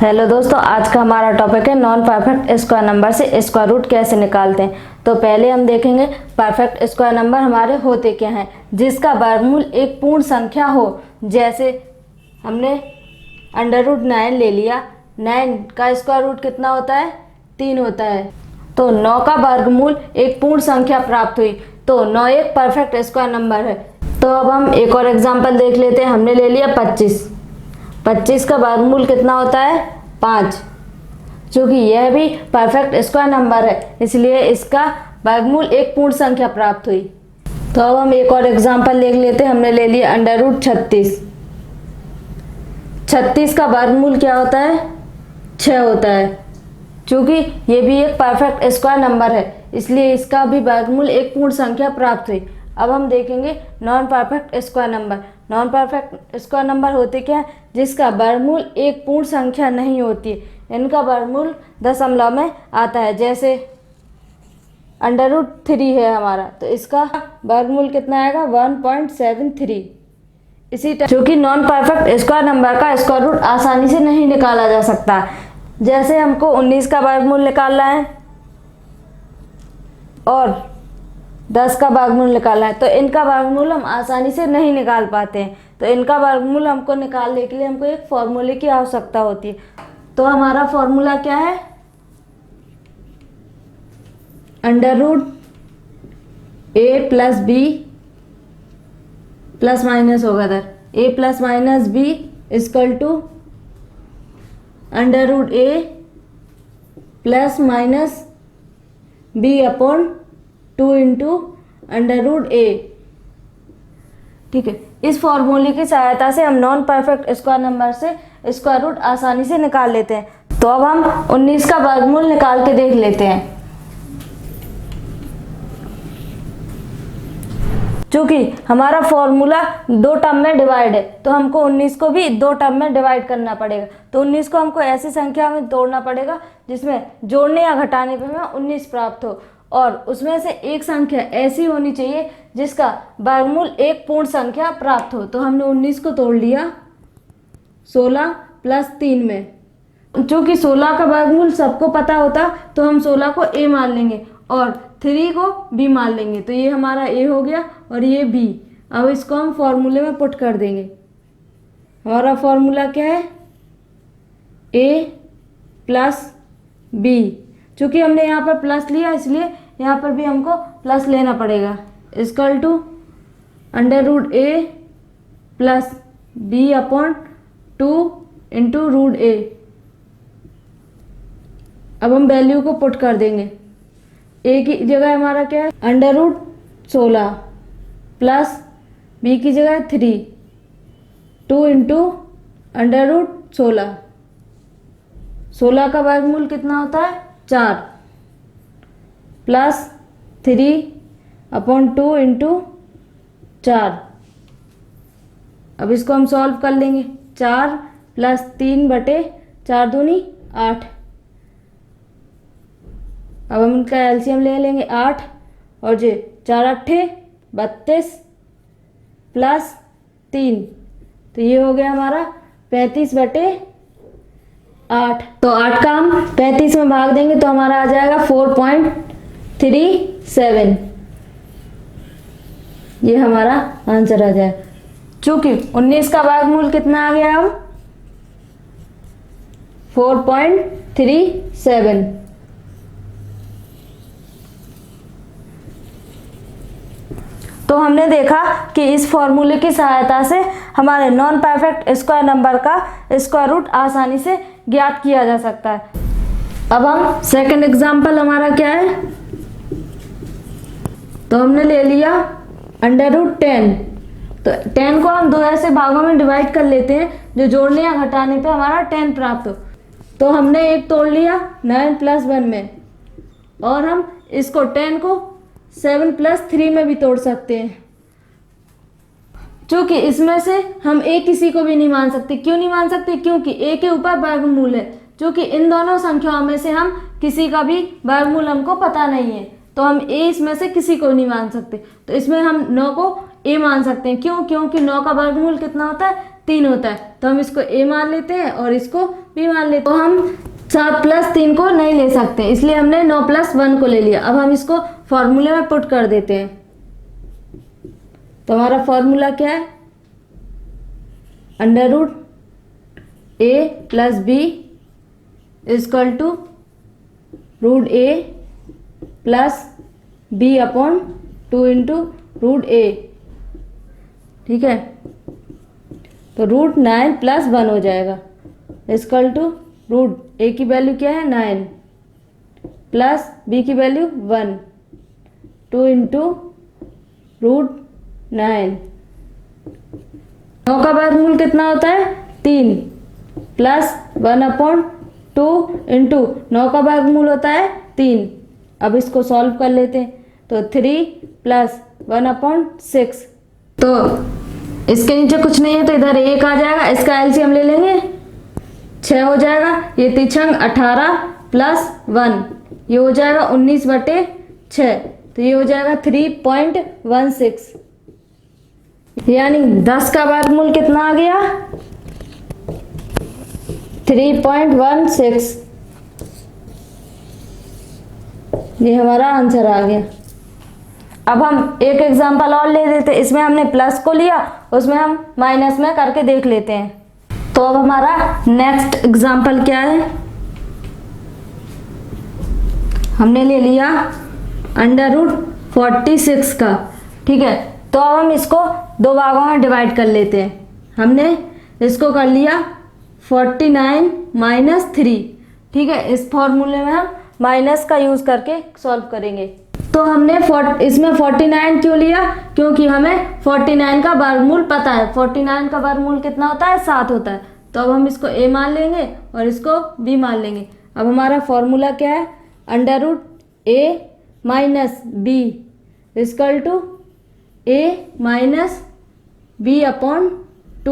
Hello दोस्तों, आज का हमारा टॉपिक है नॉन परफेक्ट स्क्वायर नंबर से स्क्वायर रूट कैसे निकालते हैं। तो पहले हम देखेंगे परफेक्ट स्क्वायर नंबर हमारे होते क्या हैं, जिसका वर्गमूल एक पूर्ण संख्या हो। जैसे हमने √9 ले लिया, 9 का स्क्वायर रूट कितना होता है? 3 होता है। तो 9 का वर्गमूल एक पूर्ण संख्या प्राप्त हुई, तो 9 एक परफेक्ट स्क्वायर नंबर है। तो अब हम एक और एग्जाम्पल देख लेते हैं। हमने ले लिया 25 का वर्गमूल कितना होता है? 5। क्योंकि यह भी परफेक्ट स्क्वायर नंबर है, इसलिए इसका वर्गमूल एक पूर्ण संख्या प्राप्त हुई। तो अब हम एक और एग्जाम्पल देख लेते हैं। हमने ले लिया √36। 36 का वर्गमूल क्या होता है? 6 होता है। क्योंकि ये भी एक परफेक्ट स्क्वायर नंबर है, इसलिए इसका भी वर्गमूल एक पूर्ण संख्या प्राप्त हुई। अब हम देखेंगे non perfect square number. Non perfect square number होते क्या है? जिसका वर्गमूल एक पूर्ण संख्या नहीं होती है। इनका वर्गमूल दशमलव में आता है। जैसे √3 है हमारा, तो इसका वर्गमूल कितना आएगा? 1.73। इसी तरह क्योंकि नॉन परफेक्ट स्क्वायर नंबर का स्क्वायर रूट आसानी से नहीं निकाला जा सकता। जैसे हमको 19 का वर्गमूल निकालना है और 10 का वर्गमूल निकालना है, तो इनका वर्गमूल हम आसानी से नहीं निकाल पाते हैं। तो इनका वर्गमूल हमको निकालने के लिए हमको एक फॉर्मूले की आवश्यकता होती है। तो हमारा फॉर्मूला क्या है? √a + b प्लस माइनस होगा इधर a + b equal to √a + b/2 into √a। ठीक है, इस फॉर्मूले की सहायता से हम नॉन परफेक्ट स्क्वायर नंबर से स्क्वायर रूट आसानी से निकाल लेते हैं। तो अब हम 19 का वर्गमूल निकाल के देख लेते हैं। चूंकि हमारा फॉर्मूला 2 टर्म में डिवाइड है, तो हमको 19 को भी 2 टर्म में डिवाइड करना पड़ेगा। तो 19 को हमको ऐसी संख्या में तोड़ना पड़ेगा जिसमें जोड़ने या घटाने पर हमें 19 प्राप्त हो, और उसमें से एक संख्या ऐसी होनी चाहिए जिसका वर्गमूल एक पूर्ण संख्या प्राप्त हो। तो हमने 19 को तोड़ लिया 16 + 3 में। चूँकि 16 का वर्गमूल सबको पता होता, तो हम 16 को a मान लेंगे और 3 को b मान लेंगे। तो ये हमारा a हो गया और ये b। अब इसको हम फॉर्मूले में पुट कर देंगे। हमारा फॉर्मूला क्या है? a + b। चूँकि हमने यहाँ पर प्लस लिया, इसलिए यहाँ पर भी हमको प्लस लेना पड़ेगा। Equal to √a + b/2 into √a। अब हम वैल्यू को पुट कर देंगे। a की जगह हमारा क्या है? √16 प्लस b की जगह 3, 2 इंटू √16। 16 का वर्गमूल कितना होता है? 4 प्लस 3/2 इंटू 4। अब इसको हम सॉल्व कर लेंगे। 4 + 3/4 दूनी 8। अब हम इनका एलसीएम ले लेंगे 8 और 4 8 32 प्लस 3, तो ये हो गया हमारा 35/8। तो 8 का हम 35 में भाग देंगे तो हमारा आ जाएगा 4.37। ये हमारा आंसर आ जाएगा। चूंकि 19 का वर्गमूल कितना आ गया? अब 4.37। तो हमने देखा कि इस फॉर्मूले की सहायता से हमारे नॉन परफेक्ट स्क्वायर नंबर का स्क्वायर रूट आसानी से ज्ञात किया जा सकता है। अब हम सेकंड एग्जांपल हमारा क्या है? तो हमने ले लिया √10। तो 10 को हम 2 ऐसे भागों में डिवाइड कर लेते हैं जो जोड़ने या घटाने पे हमारा 10 प्राप्त हो। तो हमने एक तोड़ लिया 9 + 1 में, और हम इसको 10 को 7 + 3 में भी तोड़ सकते हैं। क्योंकि इसमें से हम a किसी को भी नहीं मान सकते। क्यों नहीं मान सकते? क्योंकि a के ऊपर वर्गमूल है। क्योंकि इन दोनों संख्याओं में से हम किसी का भी वर्गमूल हमको पता नहीं है, तो हम a इसमें से किसी को नहीं मान सकते। तो इसमें हम 9 को a मान सकते हैं। क्यों? क्योंकि 9 का वर्गमूल कितना होता है? 3 होता है, तो हम इसको a मान लेते हैं और इसको b मान लेते हैं। तो हम 7 + 3 को नहीं ले सकते, इसलिए हमने 9 + 1 को ले लिया। अब हम इसको फॉर्मूले में पुट कर देते हैं। तो हमारा फॉर्मूला क्या है, √a + b = √a + b/2 × √a। ठीक है, तो √9 + 1 हो जाएगा, √a की वैल्यू क्या है 9 प्लस b की वैल्यू 1, 2 × √9। 9 का वर्गमूल कितना होता है 3 प्लस 1/2 × 9 का वर्गमूल होता है 3। अब इसको सॉल्व कर लेते हैं, तो 3 + 1/6। तो इसके नीचे कुछ नहीं है तो इधर 1 आ जाएगा, इसका एलसीएम ले लेंगे 6 हो जाएगा। ये 3 × 18 + 1 ये हो जाएगा 19/6, तो ये हो जाएगा 3.16। यानी 10 का वर्गमूल कितना आ गया 3.16। ये हमारा आंसर आ गया। अब हम एक एग्जांपल और ले लेते हैं, इसमें हमने प्लस को लिया, उसमें हम माइनस में करके देख लेते हैं। तो अब हमारा नेक्स्ट एग्जांपल क्या है, हमने ले लिया √46 का। ठीक है, तो अब हम इसको 2 भागों में डिवाइड कर लेते हैं। हमने इसको कर लिया 49 - 3। ठीक है, इस फॉर्मूले में हम माइनस का यूज करके सॉल्व करेंगे। तो हमने इसमें 49 क्यों लिया, क्योंकि हमें 49 का वर्गमूल पता है। 49 का वर्गमूल कितना होता है 7 होता है। तो अब हम इसको a मान लेंगे और इसको b मान लेंगे। अब हमारा फॉर्मूला क्या है, √a - b = a - b/2 ×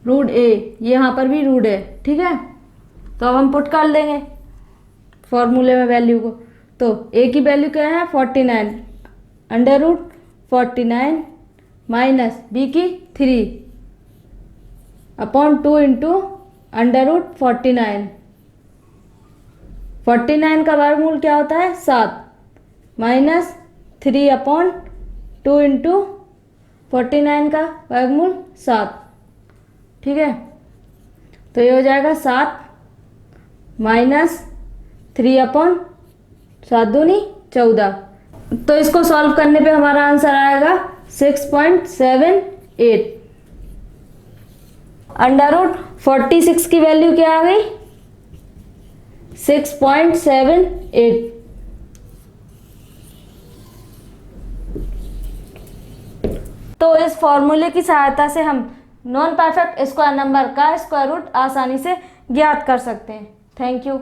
√a। ये यहाँ पर भी रूट है। ठीक है, तो अब हम पुट कर देंगे फॉर्मूले में वैल्यू को। तो a की वैल्यू क्या है 49, √49 - b की 3/2 × √49। 49 का वर्गमूल क्या होता है 7 -3/2 × 49 का वर्गमूल 7। ठीक है, तो ये हो जाएगा 7 - 3/7 दूनी 14। तो इसको सॉल्व करने पे हमारा आंसर आएगा 6.78। √46 की वैल्यू क्या आ गई 6.78। तो इस फॉर्मूले की सहायता से हम नॉन परफेक्ट स्क्वायर नंबर का स्क्वायर रूट आसानी से ज्ञात कर सकते हैं। Thank you.